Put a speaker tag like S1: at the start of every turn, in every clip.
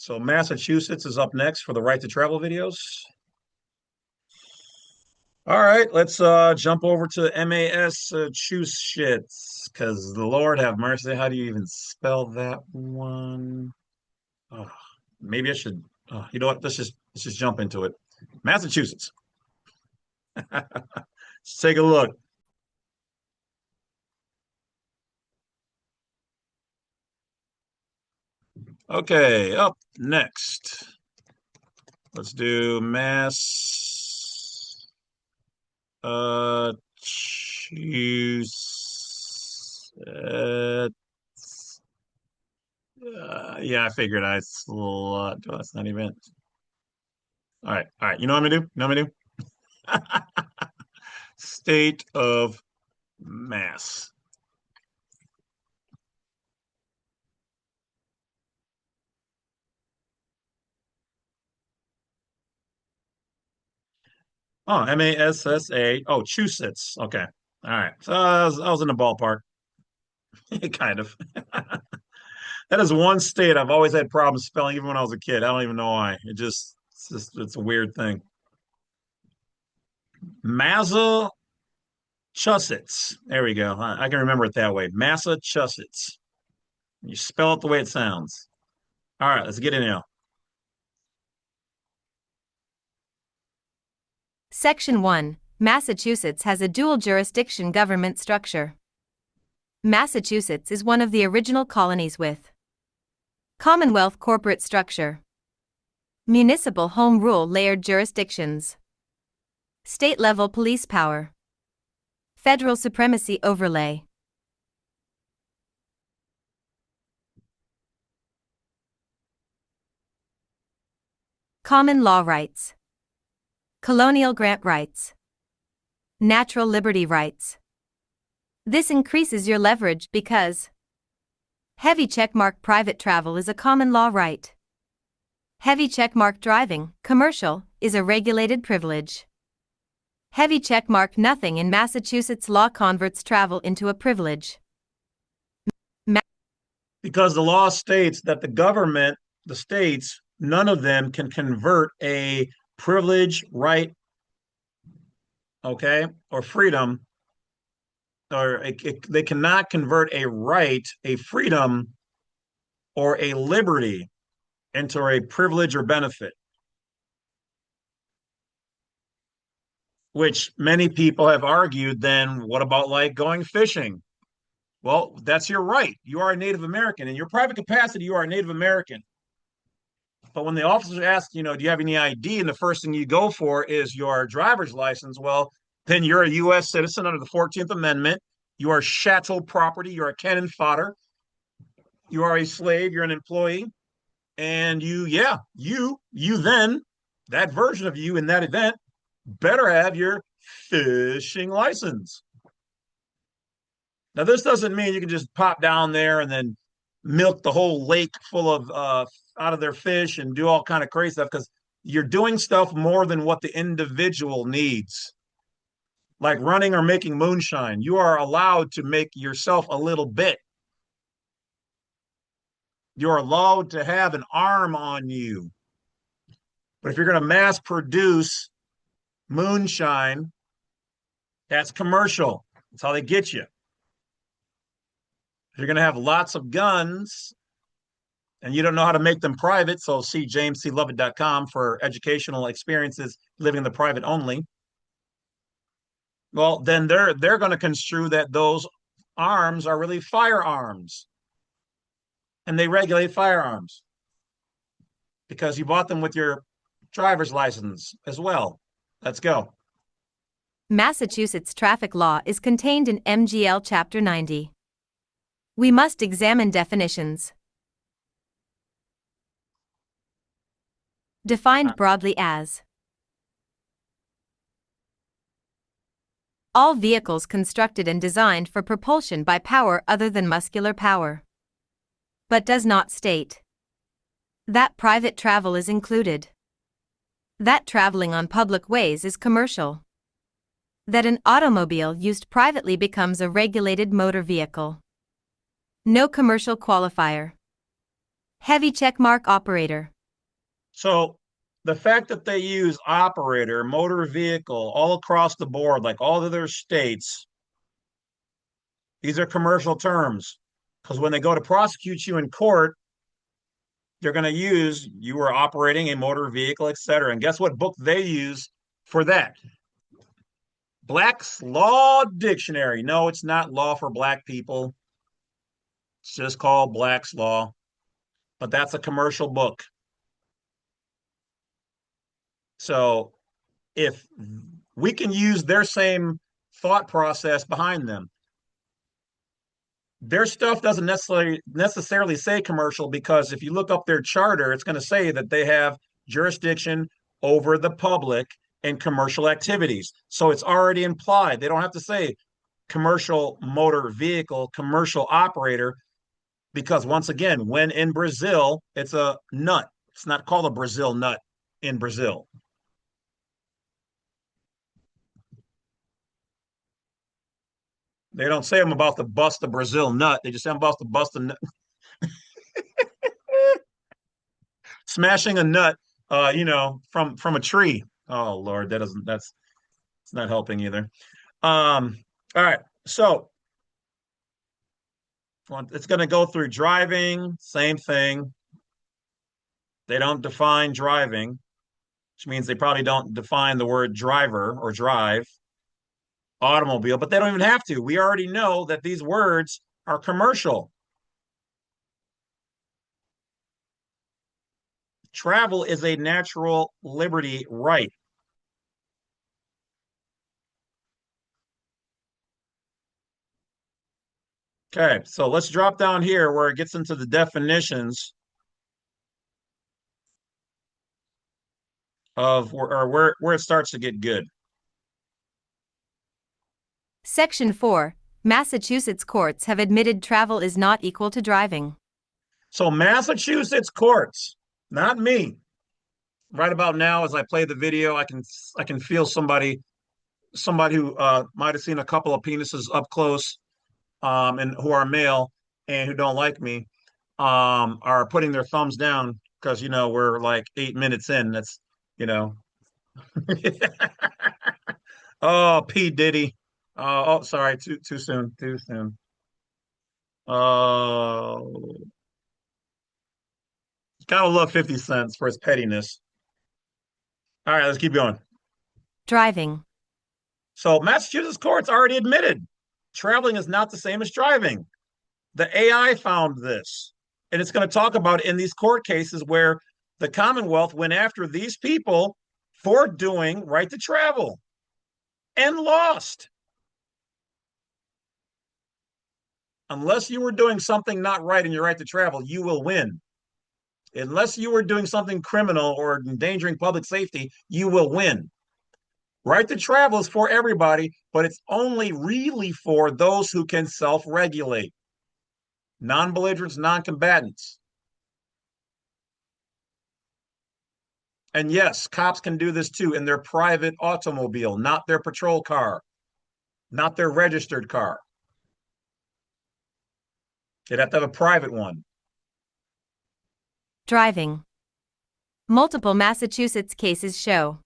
S1: So Massachusetts is up next for the right to travel videos. All right, let's jump over to Massachusetts because the Lord have mercy. How do you even spell that one? Oh, maybe I should. You know what? Let's just jump into it. Massachusetts. Let's take a look. Okay, up next. Let's do Mass. Choose. Yeah, I figured I slut. That's not even. All right. You know what I'm gonna do? You know what I'm gonna do? State of Mass. Oh, Massa. Oh, Massachusetts. Okay. All right. So I was in the ballpark. Kind of. That is one state I've always had problems spelling, even when I was a kid. I don't even know why. It's a weird thing. Massachusetts. There we go. I can remember it that way. Massachusetts. You spell it the way it sounds. All right, let's get in now.
S2: Section 1. Massachusetts has a dual jurisdiction government structure. Massachusetts is one of the original colonies with Commonwealth corporate structure, municipal home rule layered jurisdictions, state-level police power, federal supremacy overlay. Common law rights, colonial grant rights, natural liberty rights. This increases your leverage because heavy checkmark private travel is a common law right. Heavy checkmark driving, commercial, is a regulated privilege. Heavy checkmark nothing in Massachusetts law converts travel into a privilege.
S1: Because the law states that the states, none of them can convert a privilege, right, okay, or freedom, or they cannot convert a right, a freedom, or a liberty into a privilege or benefit, which many people have argued. Then what about like going fishing? Well, that's your right. You are a Native American. In your private capacity, you are a Native American. But when the officer asks, do you have any ID? And the first thing you go for is your driver's license. Well, then you're a U.S. citizen under the 14th Amendment. You are chattel property. You're a cannon fodder. You are a slave. You're an employee. And you then, that version of you in that event, better have your fishing license. Now, this doesn't mean you can just pop down there and then milk the whole lake full of out of their fish and do all kind of crazy stuff, because you're doing stuff more than what the individual needs, like running or making moonshine. You are allowed to make yourself a little bit. You're allowed to have an arm on you. But if you're going to mass produce moonshine, that's commercial. That's how they get you. If you're going to have lots of guns and you don't know how to make them private, so see jamesclovett.com for educational experiences living in the private only. Well, then they're going to construe that those arms are really firearms, and they regulate firearms because you bought them with your driver's license as well. Let's go.
S2: Massachusetts traffic law is contained in MGL Chapter 90. We must examine definitions. Defined broadly as all vehicles constructed and designed for propulsion by power other than muscular power. But does not state that private travel is included, that traveling on public ways is commercial, that an automobile used privately becomes a regulated motor vehicle. No commercial qualifier. Heavy checkmark operator.
S1: So the fact that they use operator, motor vehicle all across the board, like all other states, these are commercial terms. Because when they go to prosecute you in court, they're going to use you were operating a motor vehicle, etc. And guess what book they use for that? Black's Law Dictionary. No, it's not law for black people. It's just called Black's Law. But that's a commercial book. So if we can use their same thought process behind them, their stuff doesn't necessarily say commercial, because if you look up their charter, it's going to say that they have jurisdiction over the public and commercial activities. So it's already implied. They don't have to say commercial motor vehicle, commercial operator, because once again, when in Brazil, it's a nut. It's not called a Brazil nut in Brazil. They don't say I'm about to bust a Brazil nut. They just say I'm about to bust a nut. Smashing a nut, from a tree. Oh Lord, that's it's not helping either. All right, so it's going to go through driving, same thing. They don't define driving, which means they probably don't define the word driver or drive. Automobile, but they don't even have to. We already know that these words are commercial. Travel is a natural liberty right. Okay, so let's drop down here where it gets into the definitions of or where it starts to get good.
S2: Section 4. Massachusetts courts have admitted travel is not equal to driving.
S1: So Massachusetts courts, not me. Right about now, as I play the video, I can feel somebody who might have seen a couple of penises up close, and who are male and who don't like me, are putting their thumbs down because we're like 8 minutes in. That's you know. Oh, P Diddy. Sorry, too soon, too soon. Oh, gotta love 50 cents for his pettiness. All right, let's keep going.
S2: Driving.
S1: So Massachusetts courts already admitted traveling is not the same as driving. The AI found this, and it's going to talk about it in these court cases where the Commonwealth went after these people for doing right to travel and lost. Unless you were doing something not right in your right to travel, you will win. Unless you were doing something criminal or endangering public safety, you will win. Right to travel is for everybody, but it's only really for those who can self-regulate. Non-belligerents, non-combatants. And yes, cops can do this too in their private automobile, not their patrol car, not their registered car. They'd have to have a private one.
S2: Driving. Multiple Massachusetts cases show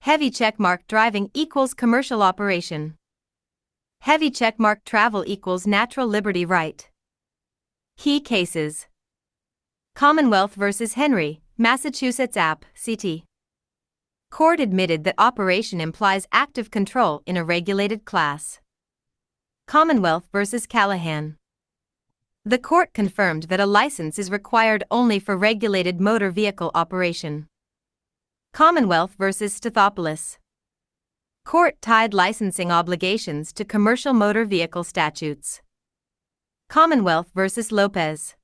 S2: heavy checkmark driving equals commercial operation. Heavy checkmark travel equals natural liberty right. Key cases. Commonwealth vs. Henry, Massachusetts App, CT. Court admitted that operation implies active control in a regulated class. Commonwealth vs. Callahan. The court confirmed that a license is required only for regulated motor vehicle operation. Commonwealth vs. Stathopoulos. Court tied licensing obligations to commercial motor vehicle statutes. Commonwealth vs. Lopez.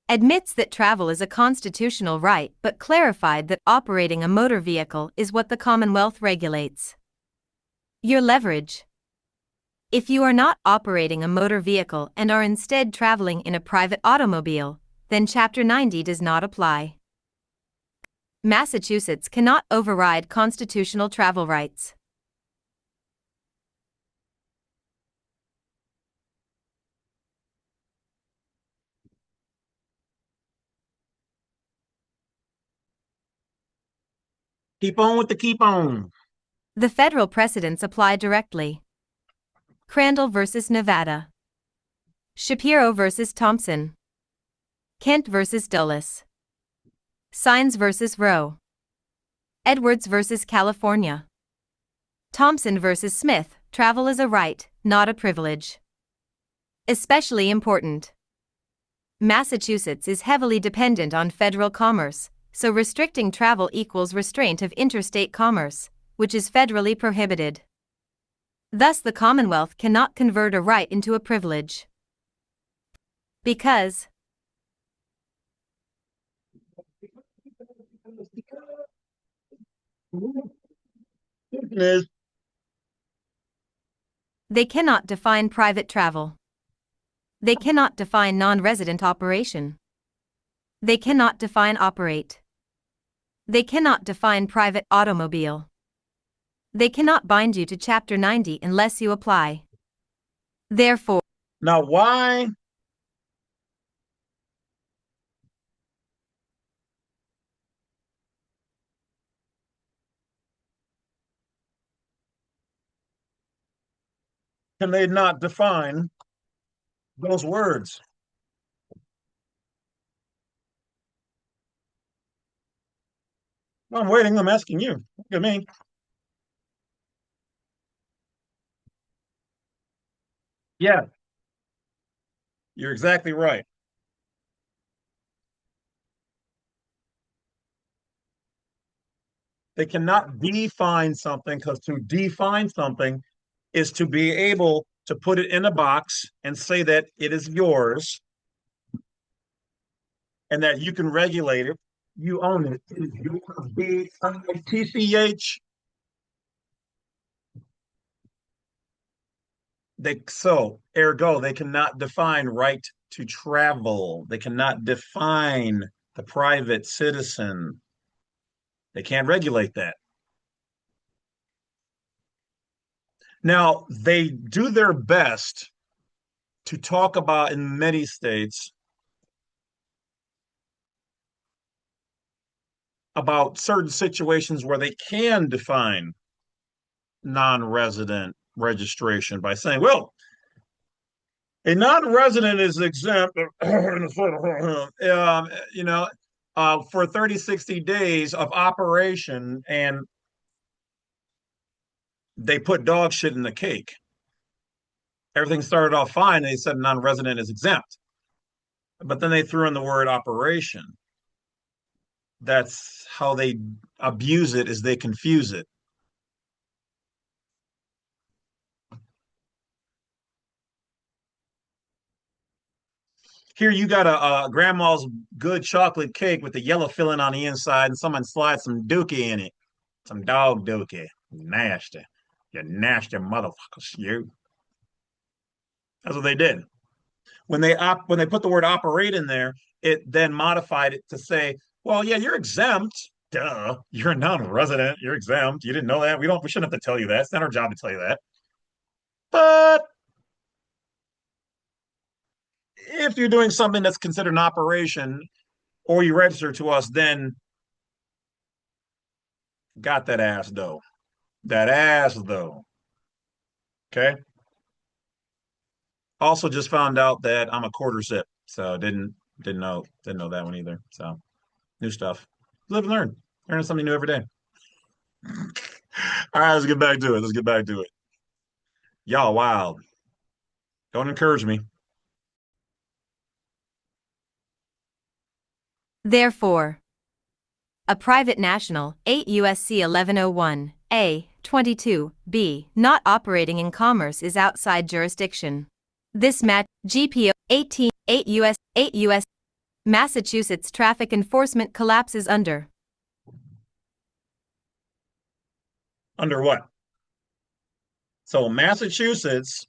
S2: Admits that travel is a constitutional right but clarified that operating a motor vehicle is what the Commonwealth regulates. Your leverage. If you are not operating a motor vehicle and are instead traveling in a private automobile, then Chapter 90 does not apply. Massachusetts cannot override constitutional travel rights.
S1: Keep on with the keep on.
S2: The federal precedents apply directly. Crandall versus Nevada. Shapiro versus Thompson. Kent versus Dulles. Sines versus Roe. Edwards versus California. Thompson versus Smith, travel is a right, not a privilege. Especially important. Massachusetts is heavily dependent on federal commerce, so restricting travel equals restraint of interstate commerce, which is federally prohibited. Thus, the Commonwealth cannot convert a right into a privilege. Because they cannot define private travel. They cannot define non-resident operation. They cannot define operate. They cannot define private automobile. They cannot bind you to Chapter 90 unless you apply. Therefore,
S1: Now, why can they not define those words? I'm waiting. I'm asking you. Look at me. Yeah, you're exactly right. They cannot define something because to define something is to be able to put it in a box and say that it is yours and that you can regulate it. You own it. It is yours. B-I-T-C-H. Ergo, they cannot define right to travel. They cannot define the private citizen. They can't regulate that. Now, they do their best to talk about in many states about certain situations where they can define non-resident registration by saying, well, a non-resident is exempt, you know, for 30, 60 days of operation, and they put dog shit in the cake. Everything started off fine. They said non-resident is exempt, but then they threw in the word operation. That's how they abuse it, is they confuse it. Here you got a grandma's good chocolate cake with the yellow filling on the inside, and someone slides some dookie in it, some dog dookie. Nasty, you nasty motherfuckers, you. That's what they did. When they put the word operate in there, it then modified it to say, well, yeah, you're exempt. Duh, you're a non-resident. You're exempt. You didn't know that. We shouldn't have to tell you that. It's not our job to tell you that. But if you're doing something that's considered an operation or you register to us, then got that ass though. That ass though. Okay. Also just found out that I'm a quarter zip. So didn't know that one either. So new stuff. Live and learn. Learning something new every day. All right, let's get back to it. Let's get back to it. Y'all wild. Don't encourage me.
S2: therefore, a private national, 8 U.S.C. 1101, A, 22, B, not operating in commerce is outside jurisdiction. This match, GPO, 18, 8 U.S., 8 U.S., Massachusetts traffic enforcement collapses under.
S1: Under what? So Massachusetts,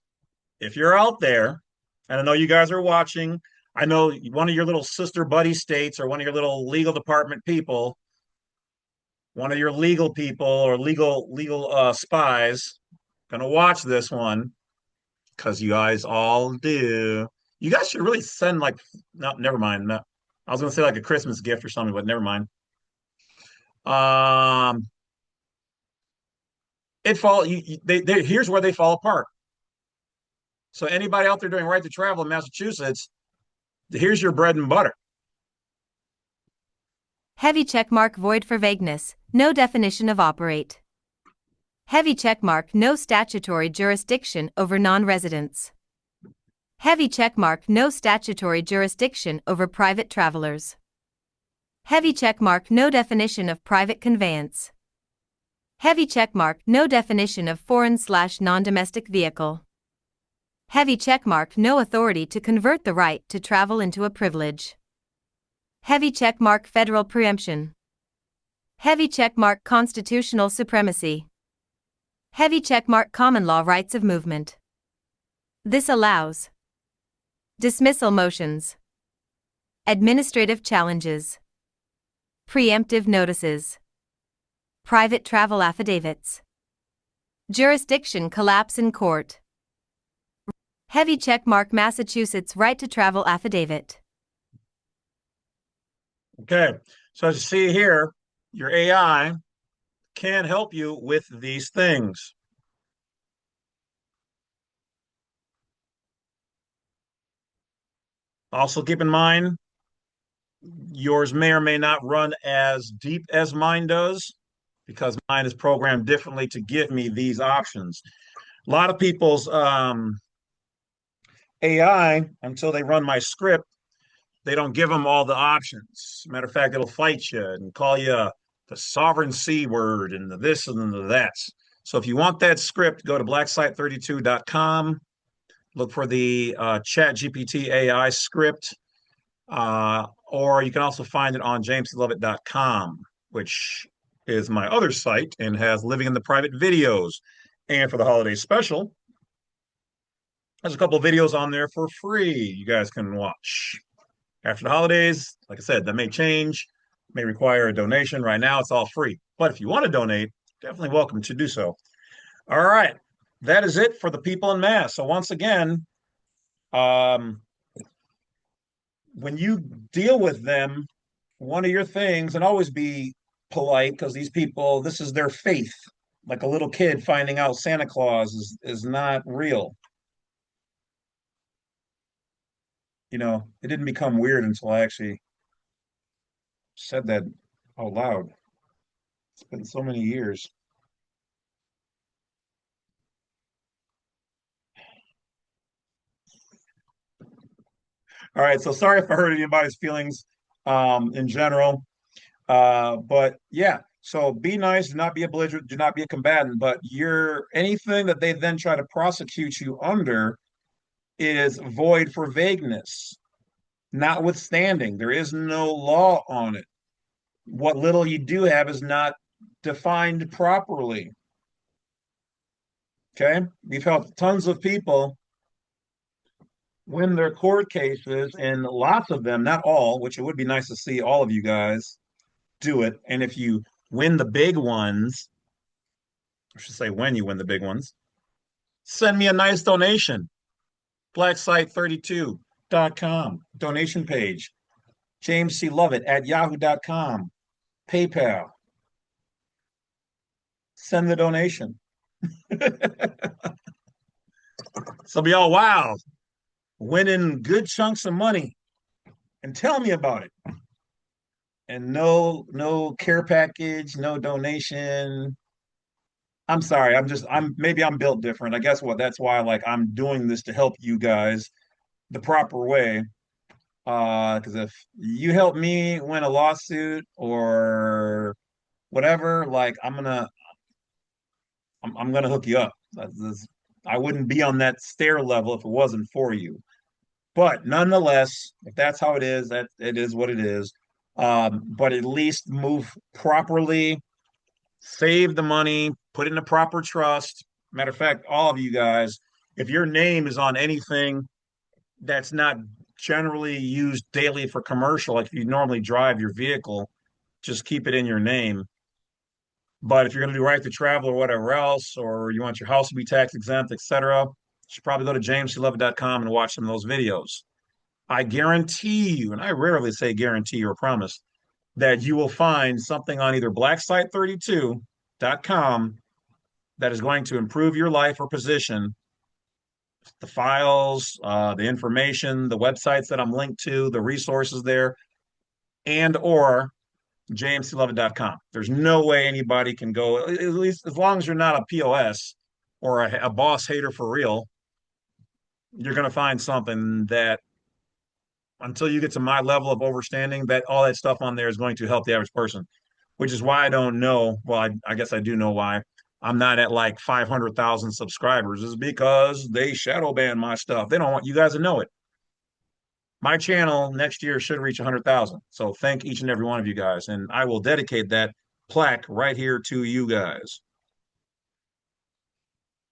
S1: if you're out there, and I know you guys are watching, I know one of your little sister buddy states or one of your little legal department people, one of your legal people or legal spies, gonna watch this one because you guys all do. You guys should really send like no, never mind. No, I was gonna say like a Christmas gift or something, but never mind. it fall. Here's where they fall apart. So anybody out there doing right to travel in Massachusetts, here's your bread and butter.
S2: Heavy checkmark void for vagueness, no definition of operate. Heavy checkmark no statutory jurisdiction over non-residents. Heavy checkmark no statutory jurisdiction over private travelers. Heavy checkmark no definition of private conveyance. Heavy checkmark no definition of foreign/non-domestic vehicle. Heavy checkmark no authority to convert the right to travel into a privilege. Heavy checkmark federal preemption. Heavy checkmark constitutional supremacy. Heavy checkmark common law rights of movement. This allows dismissal motions, administrative challenges, preemptive notices, private travel affidavits, jurisdiction collapse in court. Heavy checkmark Massachusetts right to travel affidavit.
S1: Okay, so as you see here, your AI can help you with these things. Also, keep in mind, yours may or may not run as deep as mine does because mine is programmed differently to give me these options. A lot of people's AI, until they run my script, they don't give them all the options. Matter of fact, it'll fight you and call you the sovereign C word and the this and the that. So if you want that script, go to blacksite32.com, look for the Chat GPT AI script, or you can also find it on jameslovett.com, which is my other site and has living in the private videos. And for the holiday special, there's a couple of videos on there for free you guys can watch. After the holidays, like I said, that may change, may require a donation. Right now, it's all free. But if you want to donate, definitely welcome to do so. All right. That is it for the people in mass. So once again, um, when you deal with them, one of your things, and always be polite because these people, this is their faith. Like a little kid finding out Santa Claus is not real. It didn't become weird until I actually said that out loud. It's been so many years. All right, so sorry if I hurt anybody's feelings in general. But yeah, so be nice, do not be a belligerent, do not be a combatant, but you're anything that they then try to prosecute you under is void for vagueness. Notwithstanding, there is no law on it. What little you do have is not defined properly. Okay, we've helped tons of people win their court cases, and lots of them, not all, which it would be nice to see all of you guys do it. And if you win the big ones, I should say when you win the big ones, send me a nice donation. Blacksite32.com, donation page. James C. Lovett at yahoo.com, PayPal. Send the donation. So be all wow, winning good chunks of money and tell me about it. And no care package, no donation. I'm sorry. Maybe I'm built different. I guess that's why like I'm doing this to help you guys the proper way. Because if you help me win a lawsuit or whatever, like I'm gonna hook you up. I wouldn't be on that stair level if it wasn't for you. But nonetheless, if that's how it is, that it is what it is. But at least move properly, save the money, put it in a proper trust. Matter of fact, all of you guys, if your name is on anything that's not generally used daily for commercial, like if you normally drive your vehicle, just keep it in your name. But if you're going to do right to travel or whatever else, or you want your house to be tax exempt, etc., you should probably go to jameslovett.com and watch some of those videos. I guarantee you, and I rarely say guarantee or promise, that you will find something on either blacksite32.com that is going to improve your life or position, the files, the information, the websites that I'm linked to, the resources there, and or jmclovett.com. There's no way anybody can go, at least as long as you're not a POS or a boss hater for real, you're going to find something that until you get to my level of understanding that all that stuff on there is going to help the average person, which is why I don't know. Well, I guess I do know why I'm not at like 500,000 subscribers is because they shadow ban my stuff. They don't want you guys to know it. My channel next year should reach 100,000. So thank each and every one of you guys. And I will dedicate that plaque right here to you guys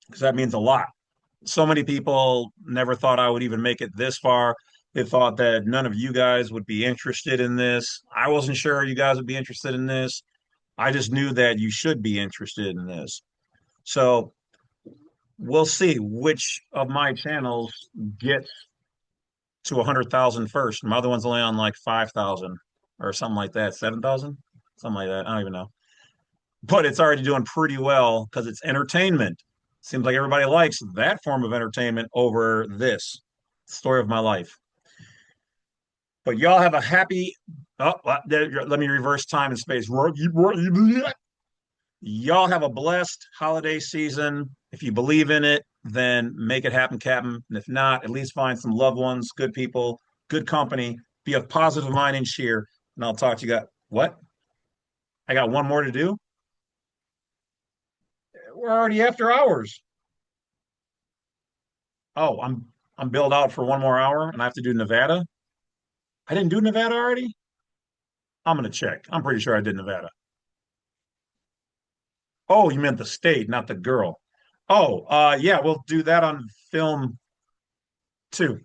S1: because that means a lot. So many people never thought I would even make it this far. They thought that none of you guys would be interested in this. I wasn't sure you guys would be interested in this. I just knew that you should be interested in this. So we'll see which of my channels gets to 100,000 first. My other one's only on like 5,000 or something like that, 7,000, something like that. I don't even know. But it's already doing pretty well because it's entertainment. Seems like everybody likes that form of entertainment over this story of my life. But y'all have a happy. Oh, let me reverse time and space. Y'all have a blessed holiday season. If you believe in it, then make it happen, Captain. And if not, at least find some loved ones, good people, good company. Be of positive mind and cheer. And I'll talk to you guys. What? I got one more to do. We're already after hours. Oh, I'm billed out for one more hour, and I have to do Nevada. I didn't do Nevada already. I'm gonna check. I'm pretty sure I did Nevada. Oh, you meant the state, not the girl. Oh, yeah, we'll do that on film too.